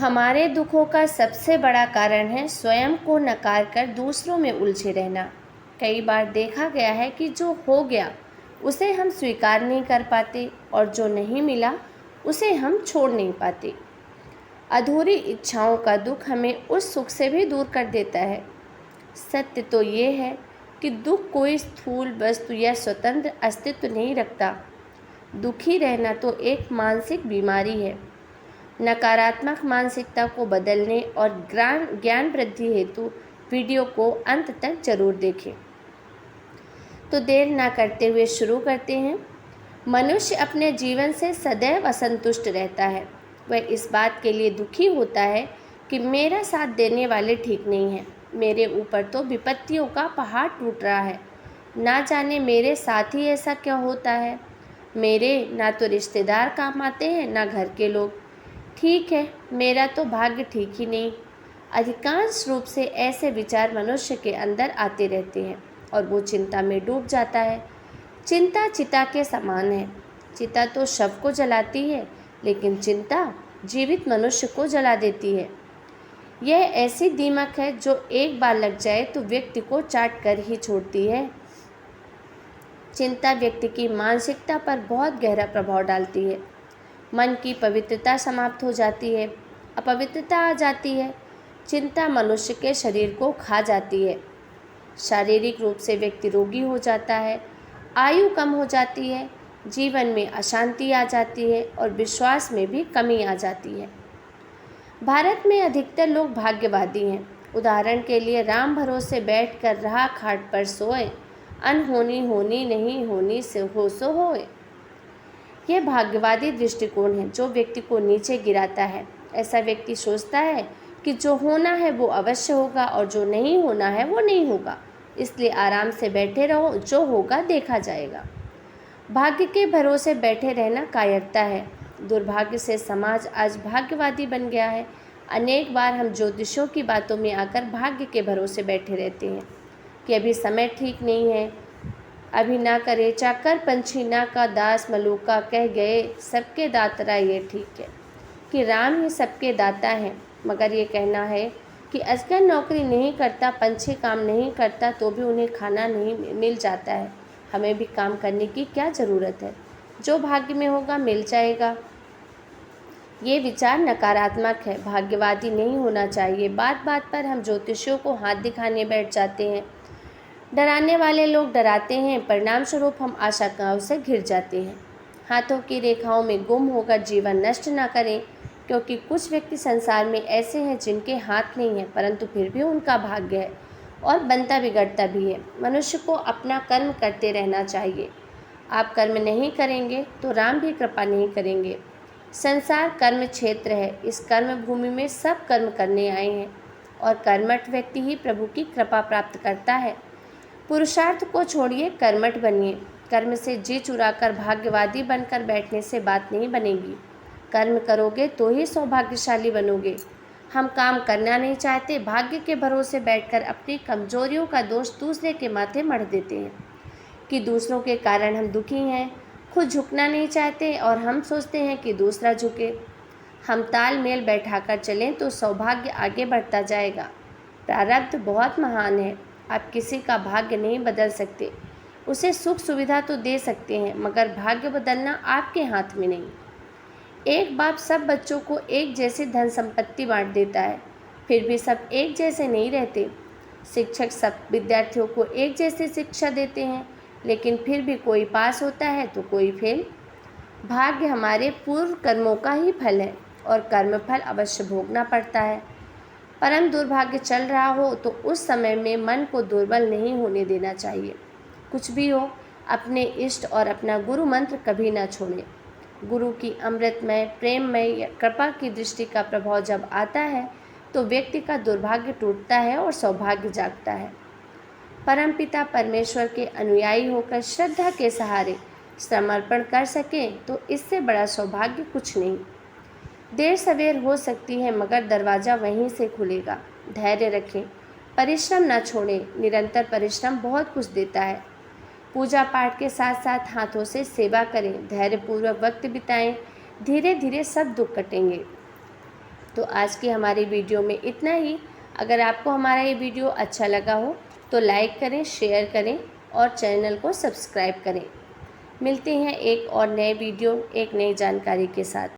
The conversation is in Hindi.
हमारे दुखों का सबसे बड़ा कारण है स्वयं को नकार कर दूसरों में उलझे रहना। कई बार देखा गया है कि जो हो गया उसे हम स्वीकार नहीं कर पाते और जो नहीं मिला उसे हम छोड़ नहीं पाते। अधूरी इच्छाओं का दुख हमें उस सुख से भी दूर कर देता है। सत्य तो ये है कि दुख कोई स्थूल वस्तु या स्वतंत्र अस्तित्व नहीं रखता। दुखी रहना तो एक मानसिक बीमारी है। नकारात्मक मानसिकता को बदलने और ज्ञान वृद्धि हेतु वीडियो को अंत तक जरूर देखें। तो देर ना करते हुए शुरू करते हैं। मनुष्य अपने जीवन से सदैव असंतुष्ट रहता है। वह इस बात के लिए दुखी होता है कि मेरा साथ देने वाले ठीक नहीं हैं। मेरे ऊपर तो विपत्तियों का पहाड़ टूट रहा है। ना जाने मेरे साथ ही ऐसा क्या होता है। मेरे ना तो रिश्तेदार काम आते हैं ना घर के लोग। ठीक है, मेरा तो भाग्य ठीक ही नहीं। अधिकांश रूप से ऐसे विचार मनुष्य के अंदर आते रहते हैं और वो चिंता में डूब जाता है। चिंता चिता के समान है। चिता तो शव को जलाती है, लेकिन चिंता जीवित मनुष्य को जला देती है। यह ऐसी दीमक है जो एक बार लग जाए तो व्यक्ति को चाट कर ही छोड़ती है। चिंता व्यक्ति की मानसिकता पर बहुत गहरा प्रभाव डालती है। मन की पवित्रता समाप्त हो जाती है, अपवित्रता आ जाती है। चिंता मनुष्य के शरीर को खा जाती है। शारीरिक रूप से व्यक्ति रोगी हो जाता है, आयु कम हो जाती है, जीवन में अशांति आ जाती है और विश्वास में भी कमी आ जाती है। भारत में अधिकतर लोग भाग्यवादी हैं। उदाहरण के लिए राम भरोसे बैठकर राह खाट पर सोए, अनहोनी होनी नहीं होनी से हो सो होए। यह भाग्यवादी दृष्टिकोण है जो व्यक्ति को नीचे गिराता है। ऐसा व्यक्ति सोचता है कि जो होना है वो अवश्य होगा और जो नहीं होना है वो नहीं होगा, इसलिए आराम से बैठे रहो, जो होगा देखा जाएगा। भाग्य के भरोसे बैठे रहना कायरता है। दुर्भाग्य से समाज आज भाग्यवादी बन गया है। अनेक बार हम ज्योतिषियों की बातों में आकर भाग्य के भरोसे बैठे रहते हैं कि अभी समय ठीक नहीं है, अभी ना करे चाकर पंछी ना का दास मलूका कह गए सबके दातरा। ये ठीक है कि राम ही सबके दाता हैं, मगर ये कहना है कि अजगर नौकरी नहीं करता, पंछी काम नहीं करता तो भी उन्हें खाना नहीं मिल जाता है। हमें भी काम करने की क्या ज़रूरत है, जो भाग्य में होगा मिल जाएगा। ये विचार नकारात्मक है, भाग्यवादी नहीं होना चाहिए। बात बात पर हम ज्योतिषियों को हाथ दिखाने बैठ जाते हैं। डराने वाले लोग डराते हैं, परिणाम स्वरूप हम आशंकाओं से घिर जाते हैं। हाथों की रेखाओं में गुम होकर जीवन नष्ट ना करें, क्योंकि कुछ व्यक्ति संसार में ऐसे हैं जिनके हाथ नहीं हैं, परंतु फिर भी उनका भाग्य है और बनता बिगड़ता भी है। मनुष्य को अपना कर्म करते रहना चाहिए। आप कर्म नहीं करेंगे तो राम भी कृपा नहीं करेंगे। संसार कर्म क्षेत्र है। इस कर्म भूमि में सब कर्म करने आए हैं और कर्मठ व्यक्ति ही प्रभु की कृपा प्राप्त करता है। पुरुषार्थ को छोड़िए, कर्मठ बनिए। कर्म से जी चुराकर भाग्यवादी बनकर बैठने से बात नहीं बनेगी। कर्म करोगे तो ही सौभाग्यशाली बनोगे। हम काम करना नहीं चाहते, भाग्य के भरोसे बैठकर अपनी कमजोरियों का दोष दूसरे के माथे मढ़ देते हैं कि दूसरों के कारण हम दुखी हैं। खुद झुकना नहीं चाहते और हम सोचते हैं कि दूसरा झुके। हम तालमेल बैठाकर चलें तो सौभाग्य आगे बढ़ता जाएगा। प्रारब्ध बहुत महान है। आप किसी का भाग्य नहीं बदल सकते, उसे सुख सुविधा तो दे सकते हैं, मगर भाग्य बदलना आपके हाथ में नहीं। एक बाप सब बच्चों को एक जैसी धन संपत्ति बांट देता है, फिर भी सब एक जैसे नहीं रहते। शिक्षक सब विद्यार्थियों को एक जैसी शिक्षा देते हैं, लेकिन फिर भी कोई पास होता है तो कोई फेल। भाग्य हमारे पूर्व कर्मों का ही फल है और कर्मफल अवश्य भोगना पड़ता है। परम दुर्भाग्य चल रहा हो तो उस समय में मन को दुर्बल नहीं होने देना चाहिए। कुछ भी हो, अपने इष्ट और अपना गुरु मंत्र कभी ना छोड़ें। गुरु की अमृतमय प्रेममय कृपा की दृष्टि का प्रभाव जब आता है तो व्यक्ति का दुर्भाग्य टूटता है और सौभाग्य जागता है। परमपिता परमेश्वर के अनुयायी होकर श्रद्धा के सहारे समर्पण कर सकें तो इससे बड़ा सौभाग्य कुछ नहीं। देर सवेर हो सकती है, मगर दरवाज़ा वहीं से खुलेगा। धैर्य रखें, परिश्रम न छोड़ें। निरंतर परिश्रम बहुत कुछ देता है। पूजा पाठ के साथ साथ हाथों से सेवा करें, धैर्यपूर्वक वक्त बिताएं। धीरे धीरे सब दुख कटेंगे। तो आज की हमारी वीडियो में इतना ही। अगर आपको हमारा ये वीडियो अच्छा लगा हो तो लाइक करें, शेयर करें और चैनल को सब्सक्राइब करें। मिलते हैं एक और नए वीडियो, एक नई जानकारी के साथ।